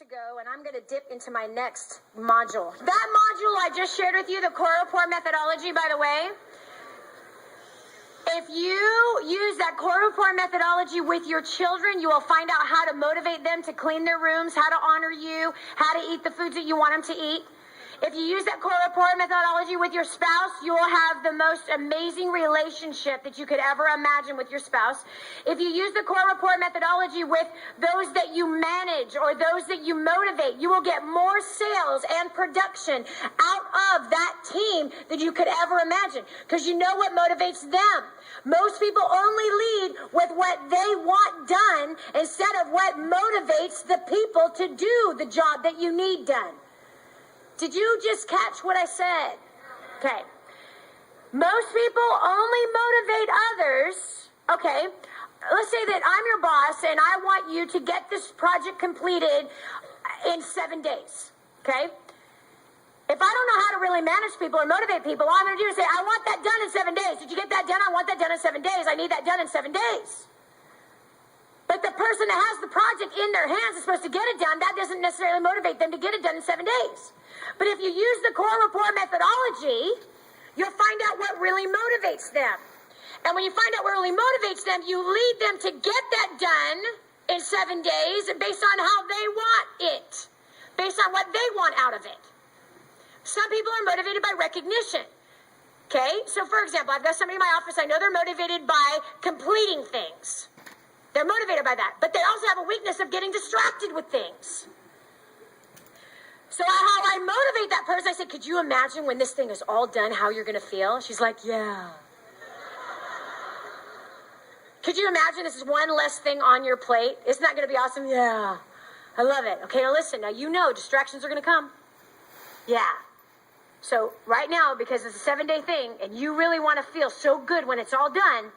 to go, and I'm going to dip into my next module. That module I just shared with you, the core rapport methodology, by the way, if you use that core rapport methodology with your children, you will find out how to motivate them to clean their rooms, how to honor you, how to eat the foods that you want them to eat. If you use that core rapport methodology with your spouse, you will have the most amazing relationship that you could ever imagine with your spouse. If you use the core rapport methodology with those that you manage or those that you motivate, you will get more sales and production out of that team than you could ever imagine, because you know what motivates them. Most people only lead with what they want done instead of what motivates the people to do the job that you need done. Did you just catch what I said? Okay. Most people only motivate others. Okay. Let's say that I'm your boss and I want you to get this project completed in 7 days. Okay. If I don't know how to really manage people or motivate people, all I'm going to do is say, I want that done in 7 days. Did you get that done? I want that done in 7 days. I need that done in 7 days. But the person that has the project in their hands is supposed to get it done. That doesn't necessarily motivate them to get it done in 7 days. But if you use the core rapport methodology, you'll find out what really motivates them. And when you find out what really motivates them, you lead them to get that done in 7 days based on how they want it, based on what they want out of it. Some people are motivated by recognition. Okay? So, for example, I've got somebody in my office, I know they're motivated by completing things. They're motivated by that. But they also have a weakness of getting distracted with things. So how I motivate that person, I said, could you imagine when this thing is all done, how you're going to feel? She's like, yeah. Could you imagine this is one less thing on your plate? Isn't that going to be awesome? Yeah. I love it. Okay, now listen. Now you know distractions are going to come. Yeah. So right now, because it's a 7-day thing, and you really want to feel so good when it's all done,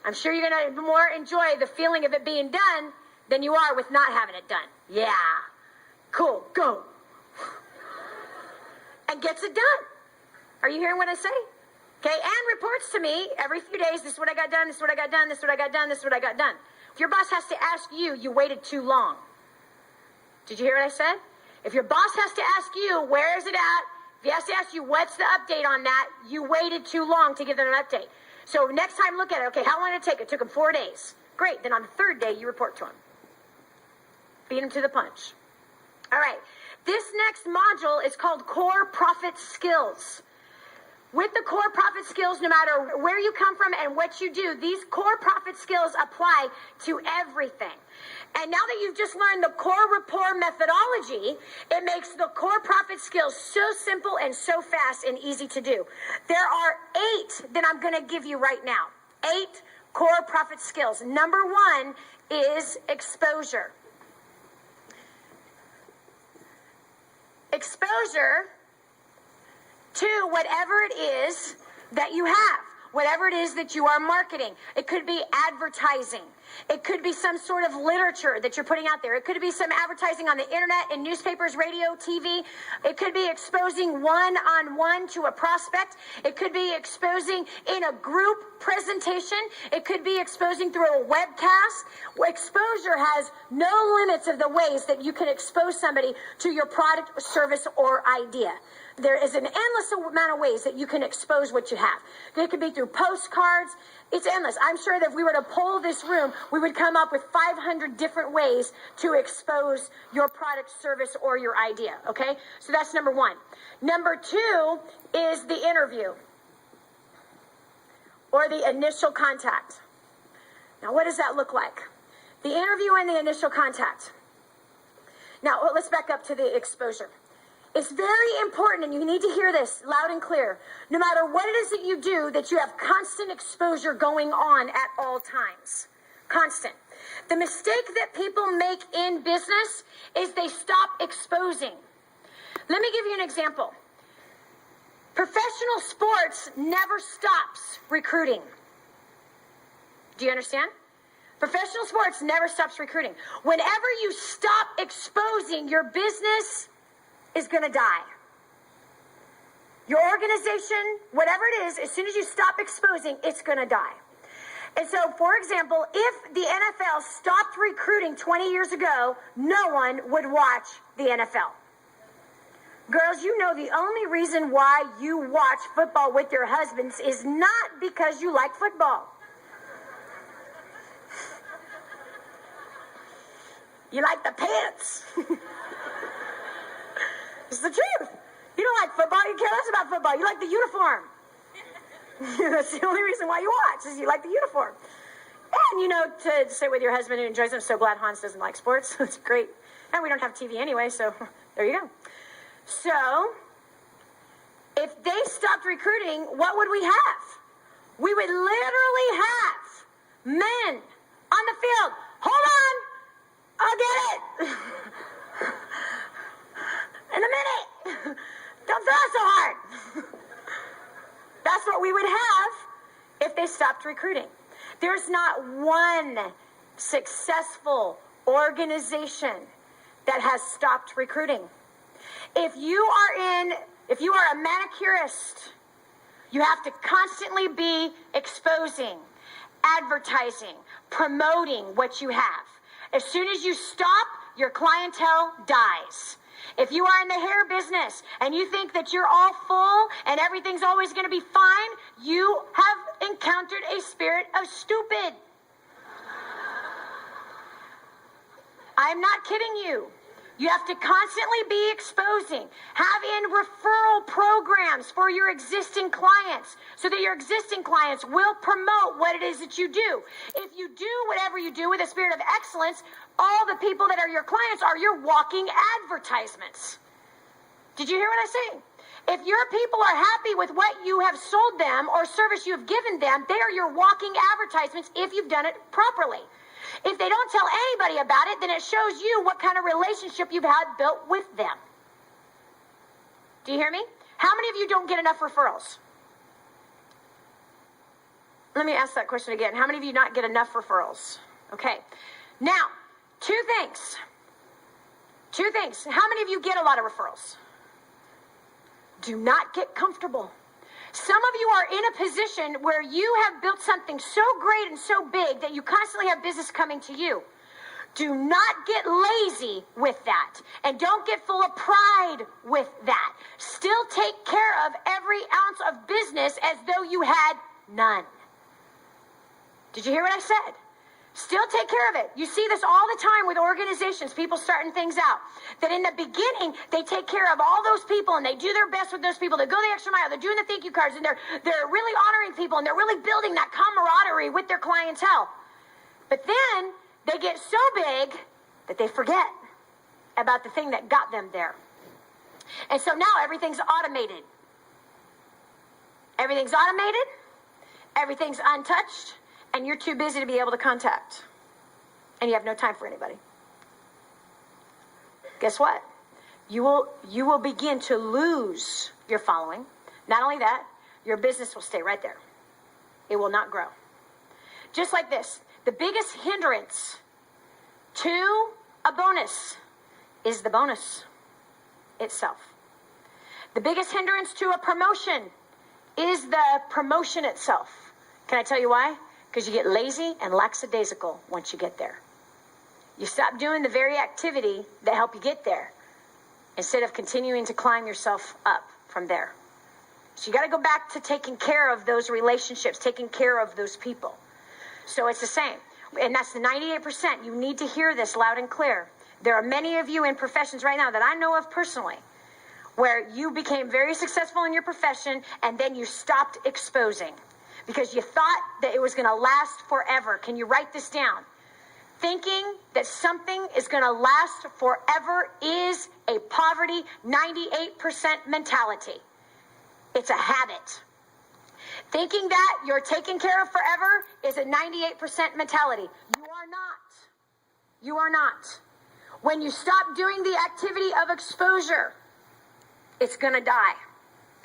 I'm sure you're going to more enjoy the feeling of it being done than you are with not having it done. Yeah. Cool. Go. And gets it done. Are you hearing what I say? Okay. And reports to me every few days. This is what I got done. This is what I got done. This is what I got done. This is what I got done. If your boss has to ask you, you waited too long. Did you hear what I said? If your boss has to ask you, where is it at? If he has to ask you, what's the update on that? You waited too long to give them an update. So next time, look at it. Okay, how long did it take? It took him 4 days. Great. Then on the 3rd day, you report to him. Beat him to the punch. All right. This next module is called Core Profit Skills. With the core profit skills, no matter where you come from and what you do, these core profit skills apply to everything. And now that you've just learned the core rapport methodology, it makes the core profit skills so simple and so fast and easy to do. There are 8 that I'm going to give you right now. 8 core profit skills. Number 1 is exposure. Exposure to whatever it is that you have, whatever it is that you are marketing. It could be advertising. It could be some sort of literature that you're putting out there. It could be some advertising on the internet, in newspapers, radio, TV. It could be exposing one-on-one to a prospect. It could be exposing in a group presentation. It could be exposing through a webcast. Exposure has no limits of the ways that you can expose somebody to your product, service, or idea. There is an endless amount of ways that you can expose what you have. It could be through postcards. It's endless. I'm sure that if we were to poll this room, we would come up with 500 different ways to expose your product, service, or your idea. Okay? So that's number 1. Number 2 is the interview or the initial contact. Now, what does that look like? The interview and the initial contact. Now, let's back up to the exposure. It's very important, and you need to hear this loud and clear. No matter what it is that you do, that you have constant exposure going on at all times. Constant. The mistake that people make in business is they stop exposing. Let me give you an example. Professional sports never stops recruiting. Do you understand? Professional sports never stops recruiting. Whenever you stop exposing, your business is going to die. Your organization, whatever it is, as soon as you stop exposing, it's going to die. And so, for example, if the NFL stopped recruiting 20 years ago, no one would watch the NFL. Girls, you know the only reason why you watch football with your husbands is not because you like football. You like the pants. It's the truth. You don't like football. You care less about football. You like the uniform. That's the only reason why you watch, is you like the uniform. And, you know, to sit with your husband who enjoys them. So glad Hans doesn't like sports. That's great. And we don't have TV anyway, so there you go. So, if they stopped recruiting, what would we have? We would literally have men on the field. Hold on. I'll get it. In a minute. Don't throw so hard. That's what we would have if they stopped recruiting. There's not one successful organization that has stopped recruiting. If you are a manicurist, you have to constantly be exposing, advertising, promoting what you have. As soon as you stop, your clientele dies. If you are in the hair business and you think that you're all full and everything's always going to be fine, you have encountered a spirit of stupid. I'm not kidding you. You have to constantly be exposing, having referral programs for your existing clients so that your existing clients will promote what it is that you do. If you do whatever you do with a spirit of excellence, all the people that are your clients are your walking advertisements. Did you hear what I say? If your people are happy with what you have sold them or service you have given them, they are your walking advertisements if you've done it properly. If they don't tell anybody about it, then it shows you what kind of relationship you've had built with them. Do you hear me? How many of you don't get enough referrals? Let me ask that question again. How many of you not get enough referrals? Okay. Now, two things. How many of you get a lot of referrals? Do not get comfortable. Some of you are in a position where you have built something so great and so big that you constantly have business coming to you. Do not get lazy with that. And don't get full of pride with that. Still take care of every ounce of business as though you had none. Did you hear what I said? Still take care of it. You see this all the time with organizations, people starting things out. That in the beginning, they take care of all those people and they do their best with those people. They go the extra mile. They're doing the thank you cards and they're really honoring people and they're really building that camaraderie with their clientele. But then they get so big that they forget about the thing that got them there. And so now everything's automated. Everything's automated. Everything's untouched. And you're too busy to be able to contact. And you have no time for anybody. Guess what? You will begin to lose your following. Not only that, your business will stay right there. It will not grow. Just like this, the biggest hindrance to a bonus is the bonus itself. The biggest hindrance to a promotion is the promotion itself. Can I tell you why? Because you get lazy and lackadaisical once you get there. You stop doing the very activity that helped you get there instead of continuing to climb yourself up from there. So you got to go back to taking care of those relationships, taking care of those people. So it's the same. And that's the 98%. You need to hear this loud and clear. There are many of you in professions right now that I know of personally where you became very successful in your profession and then you stopped exposing. Because you thought that it was going to last forever. Can you write this down? Thinking that something is going to last forever is a poverty 98% mentality. It's a habit. Thinking that you're taken care of forever is a 98% mentality. You are not. You are not. When you stop doing the activity of exposure, it's going to die.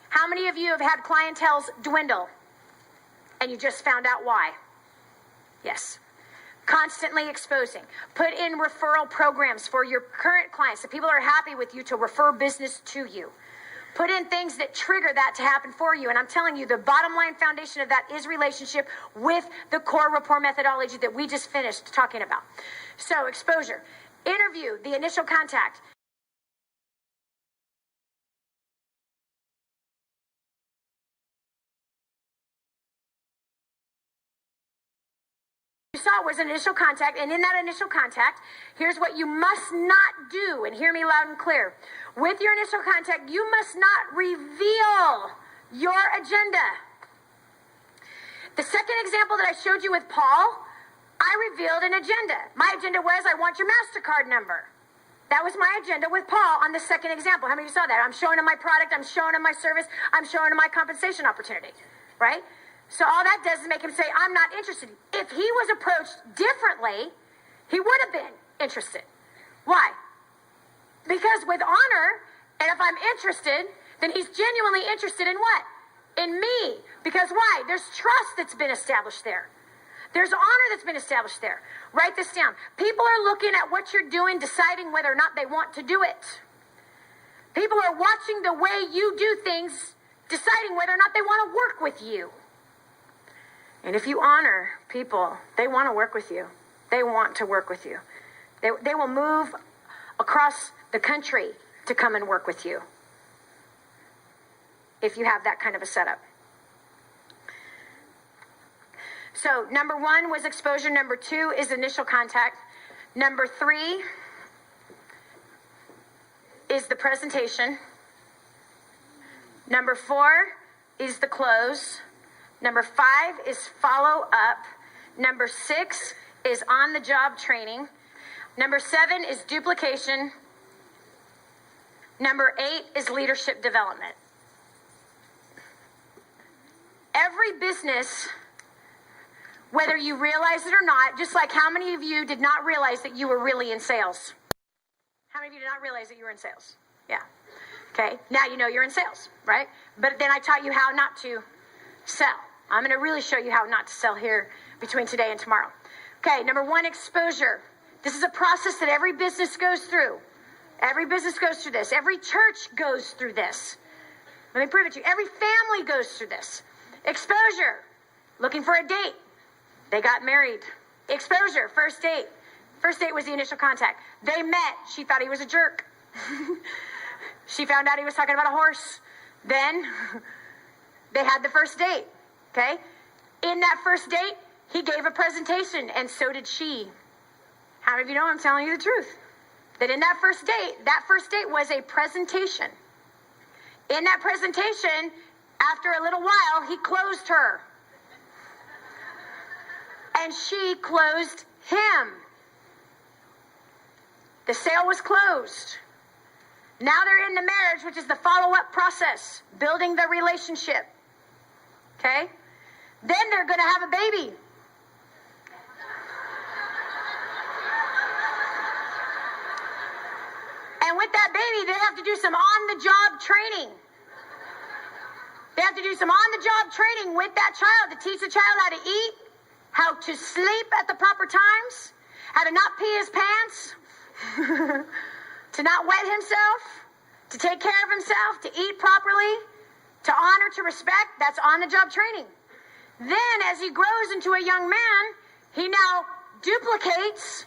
How many of you have had clientele dwindle? And you just found out why. Yes. Constantly exposing. Put in referral programs for your current clients, the people that are happy with you, to refer business to you. Put in things that trigger that to happen for you. And I'm telling you, the bottom line foundation of that is relationship with the core rapport methodology that we just finished talking about. So exposure, interview, the initial contact. You saw was an initial contact, and in that initial contact, here's what you must not do, and hear me loud and clear. With your initial contact, you must not reveal your agenda. The second example that I showed you with Paul, I revealed an agenda. My agenda was, I want your MasterCard number. That was my agenda with Paul on the second example. How many of you saw that? I'm showing him my product, I'm showing him my service, I'm showing him my compensation opportunity, right? So all that does is make him say, I'm not interested. If he was approached differently, he would have been interested. Why? Because with honor, and if I'm interested, then he's genuinely interested in what? In me. Because why? There's trust that's been established there. There's honor that's been established there. Write this down. People are looking at what you're doing, deciding whether or not they want to do it. People are watching the way you do things, deciding whether or not they want to work with you. And if you honor people, they want to work with you. They want to work with you. They will move across the country to come and work with you if you have that kind of a setup. So number 1 was exposure. Number 2 is initial contact. Number 3 is the presentation. Number 4 is the close. Number 5 is follow up. Number 6 is on the job training. Number 7 is duplication. Number 8 is leadership development. Every business, whether you realize it or not, just like how many of you did not realize that you were really in sales? How many of you did not realize that you were in sales? Yeah. Okay. Now you know you're in sales, right? But then I taught you how not to sell. I'm going to really show you how not to sell here between today and tomorrow. Okay, number 1, exposure. This is a process that every business goes through. Every business goes through this. Every church goes through this. Let me prove it to you. Every family goes through this. Exposure. Looking for a date. They got married. Exposure. First date. First date was the initial contact. They met. She thought he was a jerk. She found out he was talking about a horse. Then they had the first date. Okay? In that first date, he gave a presentation, and so did she. How many of you know I'm telling you the truth? That in that first date was a presentation. In that presentation, after a little while, he closed her. And she closed him. The sale was closed. Now they're in the marriage, which is the follow-up process, building the relationship. Okay? Then they're going to have a baby. And with that baby, they have to do some on-the-job training. They have to do some on-the-job training with that child to teach the child how to eat, how to sleep at the proper times, how to not pee his pants, to not wet himself, to take care of himself, to eat properly, to honor, to respect. That's on-the-job training. Then, as he grows into a young man, he now duplicates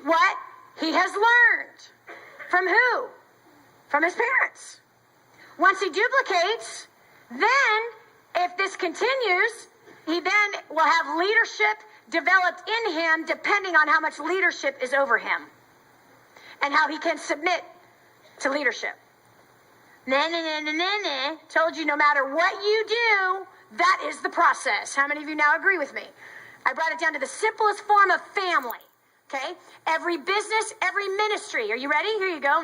what he has learned. From who? From his parents. Once he duplicates, then, if this continues, he then will have leadership developed in him depending on how much leadership is over him and how he can submit to leadership. Told you no matter what you do, that is the process. How many of you now agree with me? I brought it down to the simplest form of family. Okay? Every business, every ministry. Are you ready? Here you go.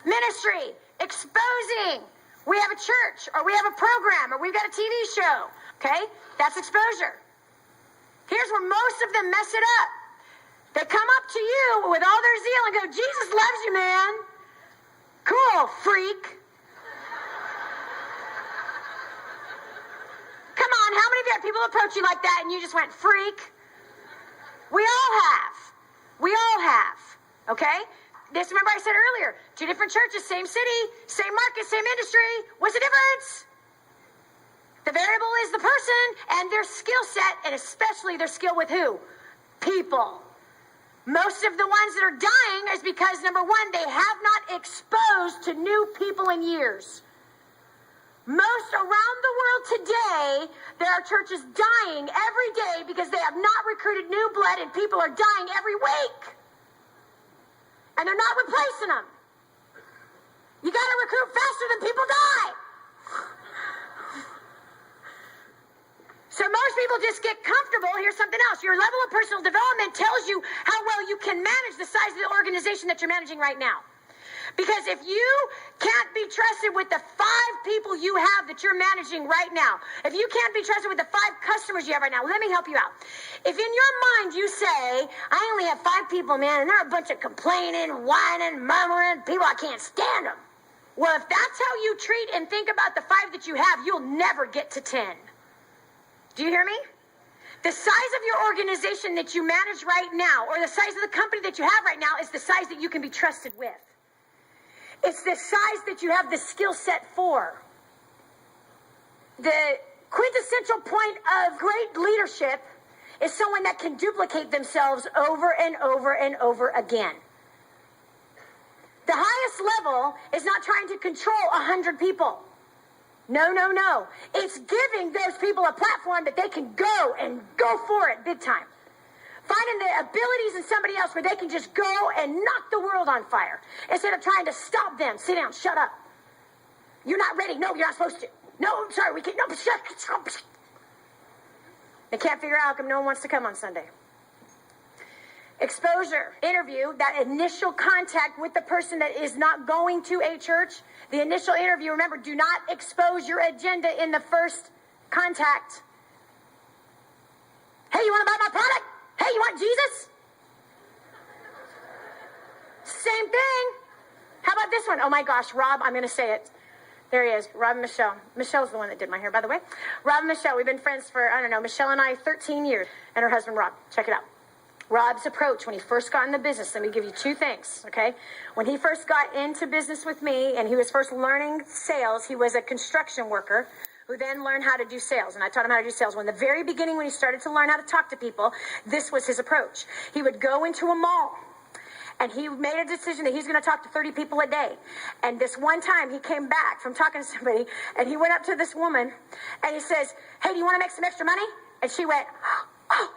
Ministry. Exposing. We have a church, or we have a program, or we've got a TV show. Okay? That's exposure. Here's where most of them mess it up. They come up to you with all their zeal and go, Jesus loves you, man. Cool, freak. Come on, how many of you had people approach you like that and you just went, freak? We all have. We all have. Okay? this, remember I said earlier, 2 different churches, same city, same market, same industry. What's the difference? The variable is the person and their skill set, and especially their skill with who? People. Most of the ones that are dying is because, number one, they have not exposed to new people in years. Most around the world today, there are churches dying every day because they have not recruited new blood, and people are dying every week. And they're not replacing them. You got to recruit faster than people die. So most people just get comfortable. Here's something else. Your level of personal development tells you how well you can manage the size of the organization that you're managing right now. Because if you can't be trusted with the 5 people you have that you're managing right now, if you can't be trusted with the 5 customers you have right now, let me help you out. If in your mind you say, I only have 5 people, man, and they're a bunch of complaining, whining, murmuring people, I can't stand them. Well, if that's how you treat and think about the 5 that you have, you'll never get to 10. Do you hear me? The size of your organization that you manage right now, or the size of the company that you have right now, is the size that you can be trusted with. It's the size that you have the skill set for. The quintessential point of great leadership is someone that can duplicate themselves over and over and over again. The highest level is not trying to control 100 people. No, no, no. It's giving those people a platform that they can go for it big time. Finding the abilities in somebody else where they can just go and knock the world on fire. Instead of trying to stop them. Sit down, shut up. You're not ready. No, you're not supposed to. No, I'm sorry, we can't. No, shut. They can't figure out how come no one wants to come on Sunday. Exposure, interview, that initial contact with the person that is not going to a church. The initial interview, remember, do not expose your agenda in the first contact. Hey, you want to buy my product? Hey, you want Jesus? Same thing. How about this one? Oh my gosh, Rob, I'm going to say it. There he is, Rob and Michelle. Michelle's the one that did my hair, by the way. Rob and Michelle, we've been friends for, Michelle and I, 13 years. And her husband, Rob. Check it out. Rob's approach when he first got in the business, let me give you 2 things, okay? When he first got into business with me and he was first learning sales, he was a construction worker who then learned how to do sales. And I taught him how to do sales. When the very beginning, when he started to learn how to talk to people, this was his approach. He would go into a mall and he made a decision that he's going to talk to 30 people a day. And this one time he came back from talking to somebody and he went up to this woman and he says, hey, do you want to make some extra money? And she went, oh.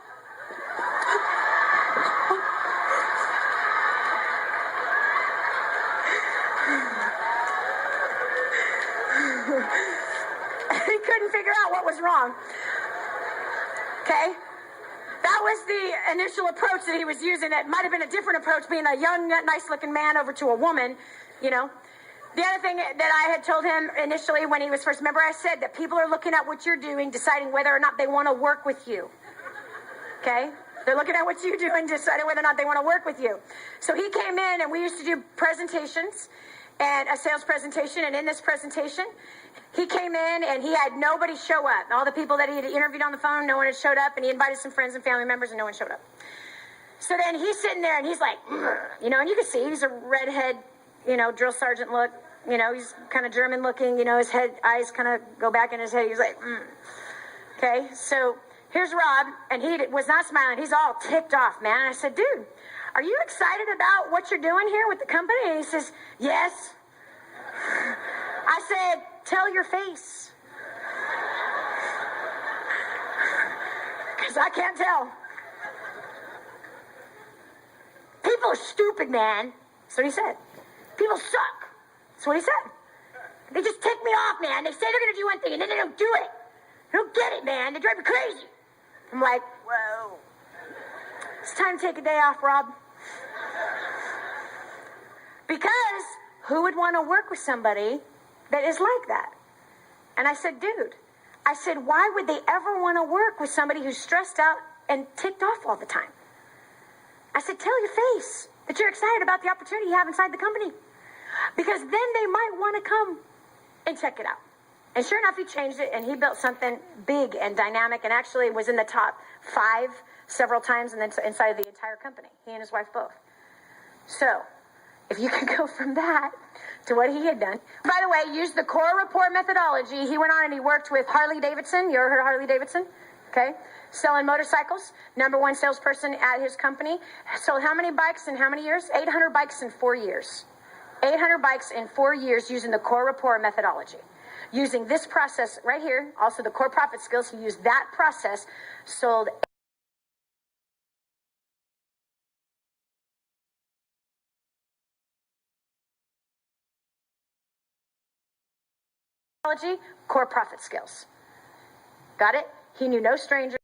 He couldn't figure out what was wrong. Okay? That was the initial approach that he was using. It might have been a different approach, being a young, nice-looking man over to a woman, you know. The other thing that I had told him initially when he was first, remember I said that people are looking at what you're doing, deciding whether or not they want to work with you. Okay? They're looking at what you do and deciding whether or not they want to work with you. So he came in and we used to do presentations, and a sales presentation, and in this presentation, he came in and he had nobody show up. All the people that he had interviewed on the phone, no one had showed up, and he invited some friends and family members and no one showed up. So then he's sitting there and he's like, you know, and you can see he's a redhead, you know, drill sergeant look, you know, he's kind of German looking, you know, his eyes kind of go back in his head. He's like, Okay, so here's Rob, and he was not smiling. He's all ticked off, man. And I said, dude, are you excited about what you're doing here with the company? And he says, yes. I said, tell your face. Because I can't tell. People are stupid, man. That's what he said. People suck. That's what he said. They just tick me off, man. They say they're going to do one thing, and then they don't do it. They don't get it, man. They drive me crazy. I'm like, whoa. It's time to take a day off, Rob. Because who would want to work with somebody that is like that? And I said, dude, I said, why would they ever want to work with somebody who's stressed out and ticked off all the time? I said, tell your face that you're excited about the opportunity you have inside the company. Because then they might want to come and check it out. And sure enough, he changed it, and he built something big and dynamic, and actually was in the top 5 several times and then inside of the entire company. He and his wife both. So, If you could go from that to what he had done. By the way, used the core report methodology. He went on and he worked with Harley Davidson. You ever heard of Harley Davidson? Okay. Selling motorcycles. #1 salesperson at his company. Sold how many bikes in how many years? 800 bikes in 4 years. 800 bikes in 4 years using the core report methodology. Using this process right here, also the core profit skills, he used that process, sold core profit skills. Got it? He knew no stranger.